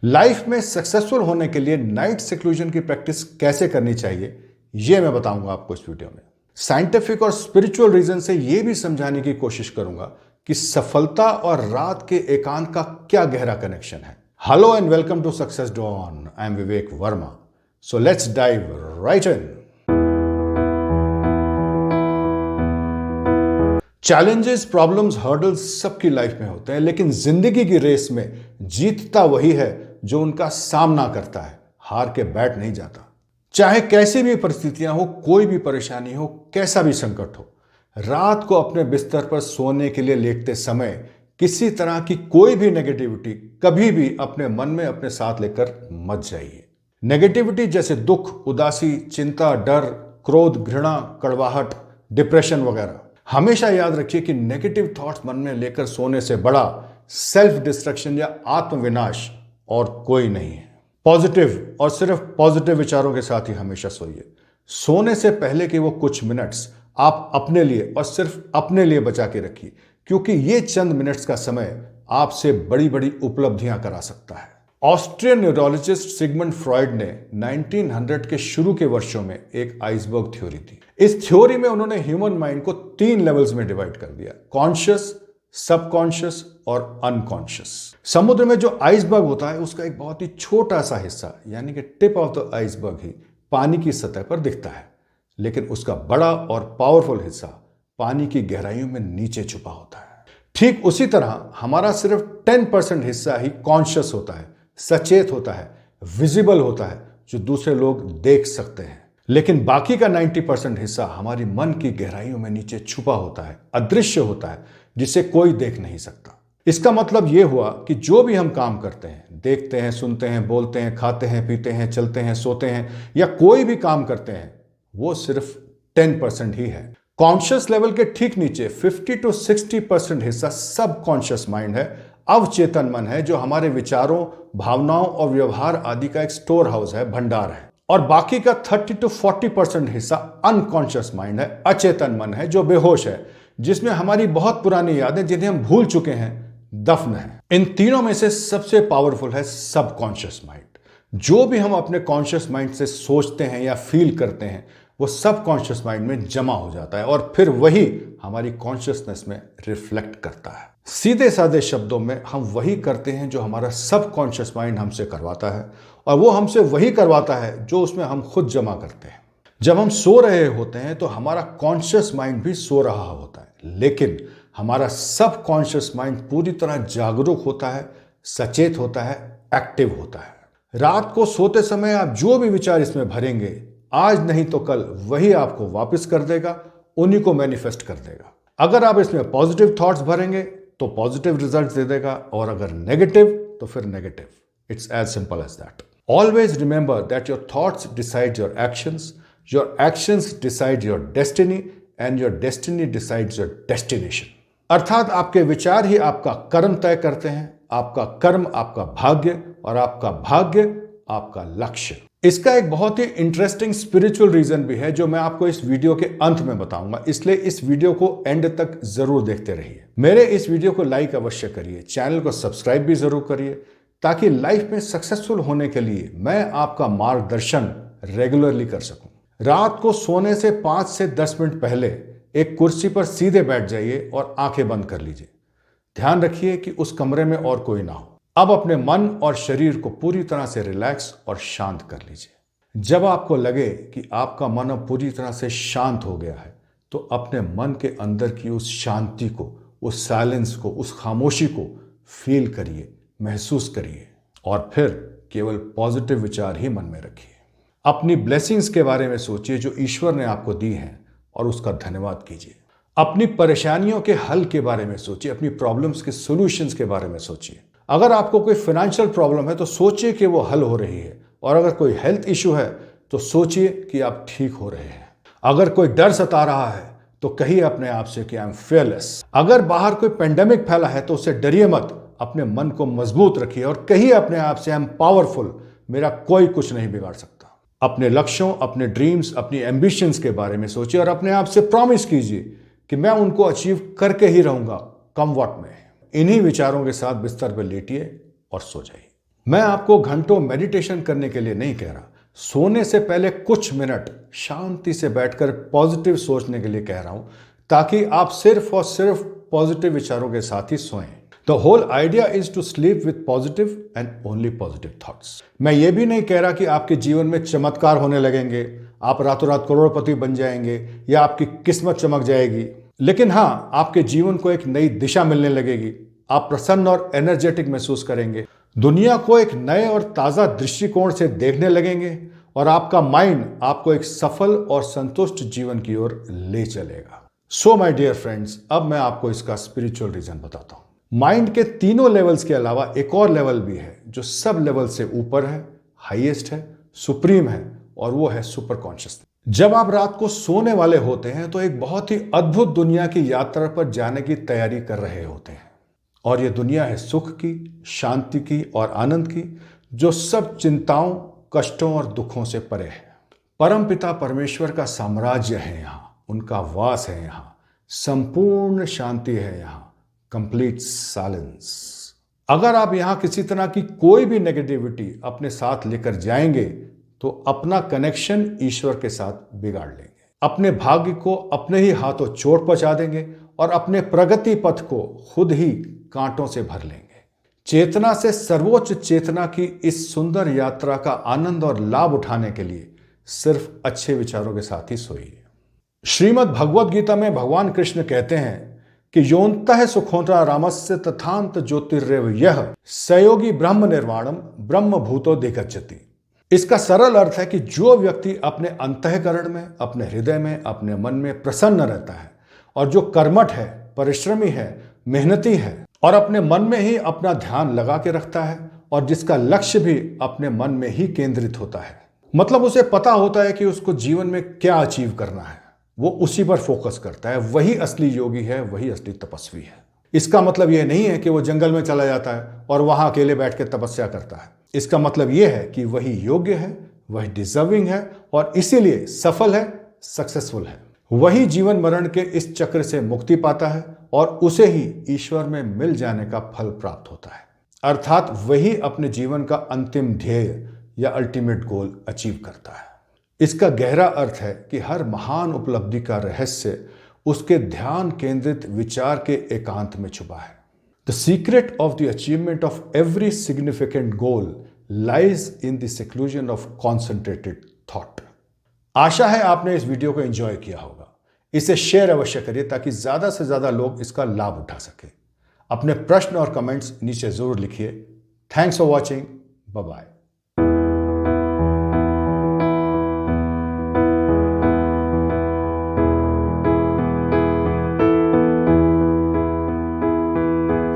Life में successful होने के लिए नाइट सिक्लूजन की प्रैक्टिस कैसे करनी चाहिए, यह मैं बताऊंगा आपको इस वीडियो में। साइंटिफिक और स्पिरिचुअल रीजन से यह भी समझाने की कोशिश करूंगा कि सफलता और रात के एकांत का क्या गहरा कनेक्शन है। Hello and welcome to success dawn. I am Vivek Verma. So let's dive right in. Challenges, problems, hurdles सबकी लाइफ में होते हैं, लेकिन जिंदगी की रेस में जीतता वही है जो उनका सामना करता है, हार के बैठ नहीं जाता। चाहे कैसी भी परिस्थितियां हो, कोई भी परेशानी हो, कैसा भी संकट हो, रात को अपने बिस्तर पर सोने के लिए लेटते समय किसी तरह की कोई भी नेगेटिविटी कभी भी अपने मन में अपने साथ लेकर मत जाइए। नेगेटिविटी जैसे दुख, उदासी, चिंता, डर, क्रोध, घृणा, कड़वाहट, डिप्रेशन वगैरह। हमेशा याद रखिए कि नेगेटिव थॉट्स मन में लेकर सोने से बड़ा सेल्फ डिस्ट्रक्शन या आत्मविनाश और कोई नहीं है। पॉजिटिव और सिर्फ पॉजिटिव विचारों के साथ ही हमेशा सोइए। सोने से पहले के वो कुछ मिनट्स आप अपने लिए और सिर्फ अपने लिए बचा के रखिए, क्योंकि ये चंद मिनट्स का समय आपसे बड़ी बड़ी उपलब्धियां करा सकता है। ऑस्ट्रियन न्यूरोलॉजिस्ट सिगमंड फ्रॉइड ने 1900 के शुरू के वर्षों में एक आइसबर्ग थ्योरी दी। इस थ्योरी में उन्होंने ह्यूमन माइंड को 3 लेवल्स में डिवाइड कर दिया: कॉन्शियस, सबकॉन्शियस और अनकॉन्शियस। समुद्र में जो आइसबर्ग होता है उसका एक बहुत ही छोटा सा हिस्सा, यानी कि टिप ऑफ द आइसबर्ग ही पानी की सतह पर दिखता है, लेकिन उसका बड़ा और पावरफुल हिस्सा पानी की गहराइयों में नीचे छुपा होता है। ठीक उसी तरह हमारा सिर्फ 10% हिस्सा ही कॉन्शियस होता है, सचेत होता है, विजिबल होता है, जो दूसरे लोग देख सकते हैं। लेकिन बाकी का 90% हिस्सा हमारी मन की गहराइयों में नीचे छुपा होता है, अदृश्य होता है, जिसे कोई देख नहीं सकता। इसका मतलब यह हुआ कि जो भी हम काम करते हैं, देखते हैं, सुनते हैं, बोलते हैं, खाते हैं, पीते हैं, चलते हैं, सोते हैं, या कोई भी काम करते हैं, वो सिर्फ 10% ही है। कॉन्शियस लेवल के ठीक नीचे 50 to 60% हिस्सा सबकॉन्शियस माइंड है, अवचेतन मन है, जो हमारे विचारों, भावनाओं और व्यवहार आदि का एक स्टोर हाउस है, भंडार है। और बाकी का 30 to 40% हिस्सा अनकॉन्शियस माइंड है, अचेतन मन है, जो बेहोश है, जिसमें हमारी बहुत पुरानी यादें, जिन्हें हम भूल चुके हैं, दफन है। इन तीनों में से सबसे पावरफुल है सबकॉन्शियस माइंड। जो भी हम अपने कॉन्शियस माइंड से सोचते हैं या फील करते हैं, वो सबकॉन्शियस माइंड में जमा हो जाता है और फिर वही हमारी कॉन्शियसनेस में रिफ्लेक्ट करता है। सीधे साधे शब्दों में हम वही करते हैं जो हमारा सबकॉन्शियस माइंड हमसे करवाता है, और वो हमसे वही करवाता है जो उसमें हम खुद जमा करते हैं। जब हम सो रहे होते हैं तो हमारा कॉन्शियस माइंड भी सो रहा होता है, लेकिन हमारा सबकॉन्शियस माइंड पूरी तरह जागरूक होता है, सचेत होता है, एक्टिव होता है। रात को सोते समय आप जो भी विचार इसमें भरेंगे, आज नहीं तो कल वही आपको वापस कर देगा, उन्हीं को मैनिफेस्ट कर देगा। अगर आप इसमें पॉजिटिव थॉट्स भरेंगे तो पॉजिटिव रिजल्ट्स दे देगा, और अगर नेगेटिव तो फिर negative. It's as simple as that. Always remember that your thoughts decide your actions decide your destiny, and your destiny decides your destination. अर्थात आपके विचार ही आपका कर्म तय करते हैं, आपका कर्म आपका भाग्य, और आपका भाग्य आपका लक्ष्य। इसका एक बहुत ही इंटरेस्टिंग स्पिरिचुअल रीजन भी है, जो मैं आपको इस वीडियो के अंत में बताऊंगा, इसलिए इस वीडियो को एंड तक जरूर देखते रहिए। मेरे इस वीडियो को लाइक अवश्य करिए, चैनल को सब्सक्राइब भी जरूर करिए, ताकि लाइफ में सक्सेसफुल होने के लिए मैं आपका मार्गदर्शन रेगुलरली कर सकूं। रात को सोने से 5 से 10 मिनट पहले एक कुर्सी पर सीधे बैठ जाइए और आंखें बंद कर लीजिए। ध्यान रखिए कि उस कमरे में और कोई ना हो। अब अपने मन और शरीर को पूरी तरह से रिलैक्स और शांत कर लीजिए। जब आपको लगे कि आपका मन अब पूरी तरह से शांत हो गया है, तो अपने मन के अंदर की उस शांति को, उस साइलेंस को, उस खामोशी को फील करिए, महसूस करिए, और फिर केवल पॉजिटिव विचार ही मन में रखिए। अपनी ब्लेसिंग्स के बारे में सोचिए जो ईश्वर ने आपको दी हैं, और उसका धन्यवाद कीजिए। अपनी परेशानियों के हल के बारे में सोचिए, अपनी प्रॉब्लम्स के सॉल्यूशंस के बारे में सोचिए। अगर आपको कोई फाइनेंशियल प्रॉब्लम है तो सोचिए कि वो हल हो रही है, और अगर कोई हेल्थ इशू है तो सोचिए कि आप ठीक हो रहे हैं। अगर कोई डर सता रहा है तो कहिए अपने आप से कि आई एम फियरलेस। अगर बाहर कोई पेंडेमिक फैला है तो उससे डरिए मत, अपने मन को मजबूत रखिए और कहिए अपने आप से आई एम पावरफुल, मेरा कोई कुछ नहीं बिगाड़ सकता। अपने लक्ष्यों, अपने ड्रीम्स, अपनी एम्बिशंस के बारे में सोचिए, और अपने आप से प्रॉमिस कीजिए कि मैं उनको अचीव करके ही रहूंगा, कम व्हाट में। इन्हीं विचारों के साथ बिस्तर पर लेटिए और सो जाइए। मैं आपको घंटों मेडिटेशन करने के लिए नहीं कह रहा, सोने से पहले कुछ मिनट शांति से बैठकर पॉजिटिव सोचने के लिए कह रहा हूं, ताकि आप सिर्फ और सिर्फ पॉजिटिव विचारों के साथ ही सोएं। The whole idea is to sleep with positive and only positive thoughts. मैं ये भी नहीं कह रहा कि आपके जीवन में चमत्कार होने लगेंगे, आप रातों रात करोड़पति बन जाएंगे या आपकी किस्मत चमक जाएगी। लेकिन हाँ, आपके जीवन को एक नई दिशा मिलने लगेगी, आप प्रसन्न और एनर्जेटिक महसूस करेंगे, दुनिया को एक नए और ताजा दृष्टिकोण से देखने लगेंगे और आपका माइंड आपको एक सफल और संतुष्ट जीवन की ओर ले चलेगा। सो माय डियर फ्रेंड्स, अब मैं आपको इसका स्पिरिचुअल रीजन बताता हूं। माइंड के तीनों लेवल्स के अलावा एक और लेवल भी है जो सब लेवल से ऊपर है, हाईएस्ट है, सुप्रीम है, और वो है सुपर कॉन्शियसनेस। जब आप रात को सोने वाले होते हैं तो एक बहुत ही अद्भुत दुनिया की यात्रा पर जाने की तैयारी कर रहे होते हैं, और ये दुनिया है सुख की, शांति की और आनंद की, जो सब चिंताओं, कष्टों और दुखों से परे है। परमपिता परमेश्वर का साम्राज्य है यहाँ, उनका वास है यहाँ, संपूर्ण शांति है यहाँ, कंप्लीट साइलेंस। अगर आप यहां किसी तरह की कोई भी नेगेटिविटी अपने साथ लेकर जाएंगे तो अपना कनेक्शन ईश्वर के साथ बिगाड़ लेंगे, अपने भाग्य को अपने ही हाथों चोट पहुंचा देंगे और अपने प्रगति पथ को खुद ही कांटों से भर लेंगे। चेतना से सर्वोच्च चेतना की इस सुंदर यात्रा का आनंद और लाभ उठाने के लिए सिर्फ अच्छे विचारों के साथ ही सोइए। श्रीमद् भगवद गीता में भगवान कृष्ण कहते हैं कि योन्तः सुखोंतरा रामस्य तथांत ज्योतिर्रेव यह सयोगी ब्रह्म निर्वाणम ब्रह्म भूतो दिगच्छति। इसका सरल अर्थ है कि जो व्यक्ति अपने अंतःकरण में, अपने हृदय में, अपने मन में प्रसन्न रहता है और जो कर्मठ है, परिश्रमी है, मेहनती है और अपने मन में ही अपना ध्यान लगा के रखता है और जिसका लक्ष्य भी अपने मन में ही केंद्रित होता है, मतलब उसे पता होता है कि उसको जीवन में क्या अचीव करना है, वो उसी पर फोकस करता है, वही असली योगी है, वही असली तपस्वी है। इसका मतलब यह नहीं है कि वो जंगल में चला जाता है और वहां अकेले बैठ के तपस्या करता है। इसका मतलब यह है कि वही योग्य है, वही डिजर्विंग है और इसीलिए सफल है, सक्सेसफुल है। वही जीवन मरण के इस चक्र से मुक्ति पाता है और उसे ही ईश्वर में मिल जाने का फल प्राप्त होता है, अर्थात वही अपने जीवन का अंतिम ध्येय या अल्टीमेट गोल अचीव करता है। इसका गहरा अर्थ है कि हर महान उपलब्धि का रहस्य उसके ध्यान केंद्रित विचार के एकांत में छुपा है। The secret of the achievement of every significant goal lies in the seclusion of concentrated thought. आशा है आपने इस वीडियो को एंजॉय किया होगा। इसे शेयर अवश्य करिए ताकि ज्यादा से ज्यादा लोग इसका लाभ उठा सके। अपने प्रश्न और कमेंट्स नीचे जरूर लिखिए। Thanks for watching. Bye bye.